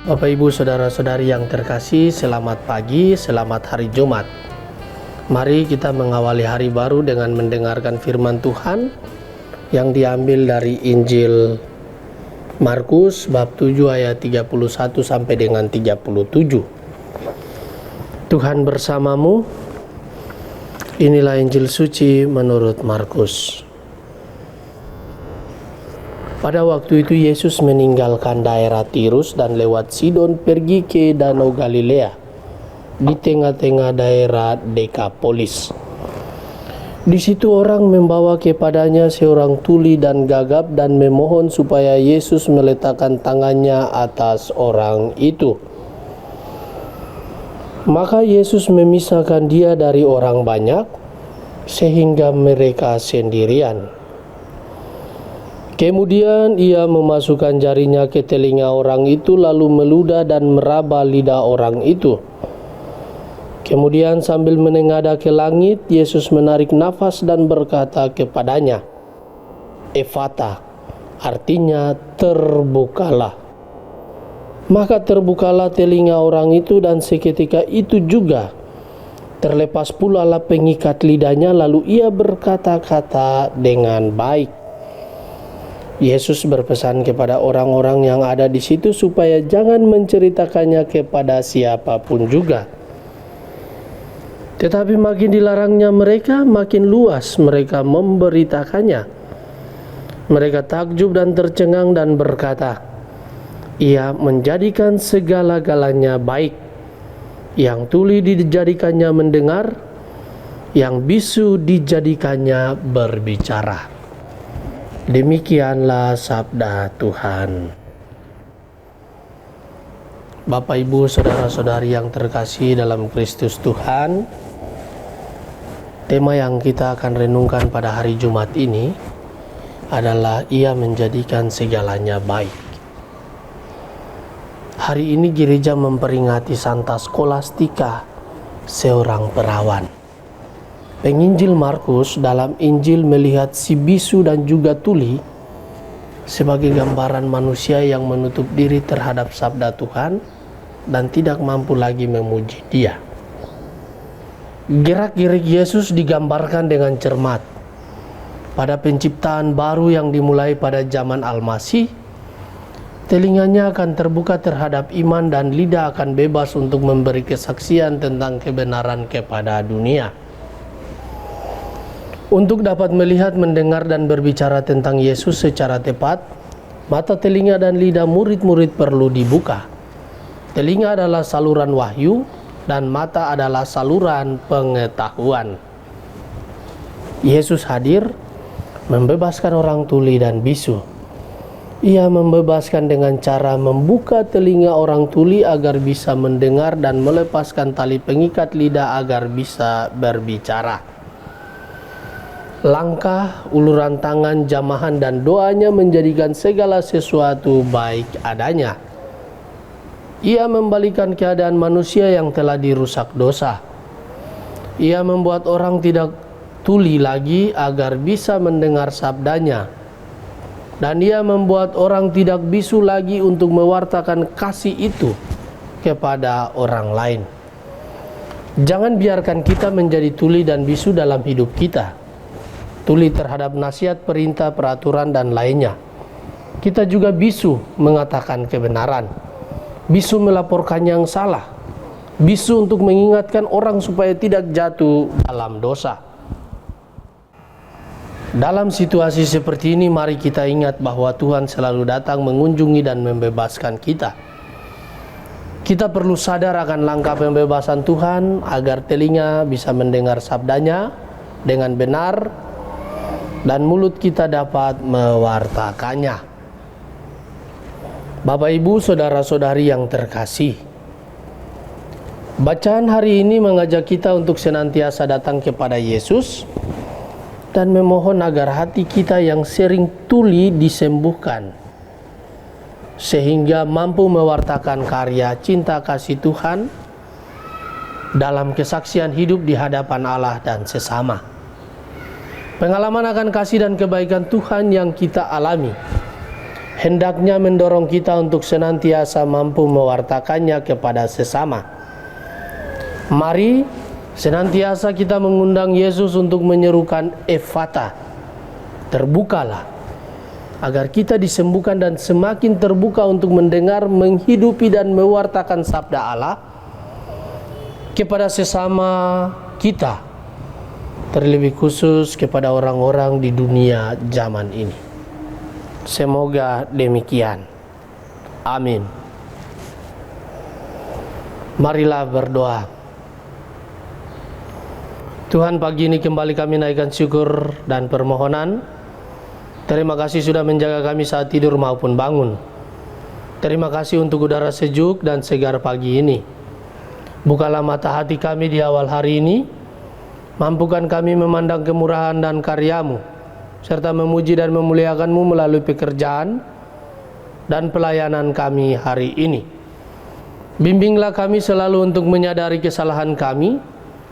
Bapak Ibu Saudara-saudari yang terkasih, selamat pagi, selamat hari Jumat. Mari kita mengawali hari baru dengan mendengarkan firman Tuhan yang diambil dari Injil Markus bab 7 ayat 31 sampai dengan 37. Tuhan bersamamu. Inilah Injil suci menurut Markus. Pada waktu itu Yesus meninggalkan daerah Tirus dan lewat Sidon pergi ke Danau Galilea di tengah-tengah daerah Dekapolis. Di situ orang membawa kepadanya seorang tuli dan gagap dan memohon supaya Yesus meletakkan tangannya atas orang itu. Maka Yesus memisahkan dia dari orang banyak sehingga mereka sendirian. Kemudian ia memasukkan jarinya ke telinga orang itu lalu meludah dan meraba lidah orang itu. Kemudian sambil menengadah ke langit, Yesus menarik nafas dan berkata kepadanya, "Ephata," artinya terbukalah. Maka terbukalah telinga orang itu dan seketika itu juga terlepas pula pengikat lidahnya lalu ia berkata-kata dengan baik. Yesus berpesan kepada orang-orang yang ada di situ supaya jangan menceritakannya kepada siapapun juga. Tetapi makin dilarangnya mereka, makin luas mereka memberitakannya. Mereka takjub dan tercengang dan berkata, "Ia menjadikan segala-galanya baik. Yang tuli dijadikannya mendengar, yang bisu dijadikannya berbicara." Demikianlah sabda Tuhan. Bapak, Ibu, Saudara-saudari yang terkasih dalam Kristus Tuhan, tema yang kita akan renungkan pada hari Jumat ini adalah Ia menjadikan segalanya baik. Hari ini gereja memperingati Santa Skolastika, seorang perawan. Penginjil Markus dalam Injil melihat si bisu dan juga tuli sebagai gambaran manusia yang menutup diri terhadap sabda Tuhan dan tidak mampu lagi memuji Dia. Gerak-gerik Yesus digambarkan dengan cermat. Pada penciptaan baru yang dimulai pada zaman Al-Masih, telinganya akan terbuka terhadap iman dan lidah akan bebas untuk memberi kesaksian tentang kebenaran kepada dunia. Untuk dapat melihat, mendengar, dan berbicara tentang Yesus secara tepat, mata, telinga, dan lidah murid-murid perlu dibuka. Telinga adalah saluran wahyu, dan mata adalah saluran pengetahuan. Yesus hadir, membebaskan orang tuli dan bisu. Ia membebaskan dengan cara membuka telinga orang tuli agar bisa mendengar dan melepaskan tali pengikat lidah agar bisa berbicara. Langkah, uluran tangan, jamahan, dan doanya menjadikan segala sesuatu baik adanya. Ia membalikan keadaan manusia yang telah dirusak dosa. Ia membuat orang tidak tuli lagi agar bisa mendengar sabdanya. Dan ia membuat orang tidak bisu lagi untuk mewartakan kasih itu kepada orang lain. Jangan biarkan kita menjadi tuli dan bisu dalam hidup kita. Tuli terhadap nasihat, perintah, peraturan, dan lainnya. Kita juga bisu mengatakan kebenaran. Bisu melaporkan yang salah. Bisu untuk mengingatkan orang supaya tidak jatuh dalam dosa. Dalam situasi seperti ini, mari kita ingat bahwa Tuhan selalu datang mengunjungi dan membebaskan kita. Kita perlu sadar akan langkah pembebasan Tuhan agar telinga bisa mendengar sabdanya dengan benar dan mulut kita dapat mewartakannya. Bapak, Ibu, Saudara-saudari yang terkasih, bacaan hari ini mengajak kita untuk senantiasa datang kepada Yesus dan memohon agar hati kita yang sering tuli disembuhkan, sehingga mampu mewartakan karya cinta kasih Tuhan dalam kesaksian hidup di hadapan Allah dan sesama. Pengalaman akan kasih dan kebaikan Tuhan yang kita alami hendaknya mendorong kita untuk senantiasa mampu mewartakannya kepada sesama. Mari senantiasa kita mengundang Yesus untuk menyerukan Efata, terbukalah, agar kita disembuhkan dan semakin terbuka untuk mendengar, menghidupi dan mewartakan sabda Allah kepada sesama kita, terlebih khusus kepada orang-orang di dunia zaman ini. Semoga demikian. Amin. Marilah berdoa. Tuhan, pagi ini kembali kami naikkan syukur dan permohonan. Terima kasih sudah menjaga kami saat tidur maupun bangun. Terima kasih untuk udara sejuk dan segar pagi ini. Bukalah mata hati kami di awal hari ini. Mampukan kami memandang kemurahan dan karya-Mu, serta memuji dan memuliakan-Mu melalui pekerjaan dan pelayanan kami hari ini. Bimbinglah kami selalu untuk menyadari kesalahan kami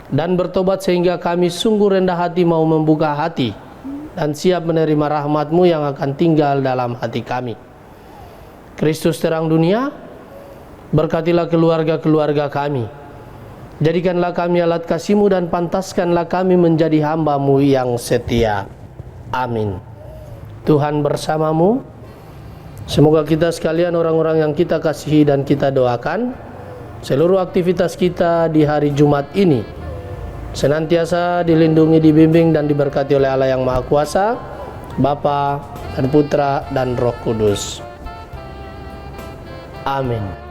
dan bertobat sehingga kami sungguh rendah hati mau membuka hati dan siap menerima rahmat-Mu yang akan tinggal dalam hati kami. Kristus terang dunia, berkatilah keluarga-keluarga kami. Jadikanlah kami alat kasih-Mu dan pantaskanlah kami menjadi hamba-Mu yang setia. Amin. Tuhan bersamamu. Semoga kita sekalian, orang-orang yang kita kasihi dan kita doakan, seluruh aktivitas kita di hari Jumat ini senantiasa dilindungi, dibimbing dan diberkati oleh Allah yang Maha Kuasa, Bapa dan Putra dan Roh Kudus. Amin.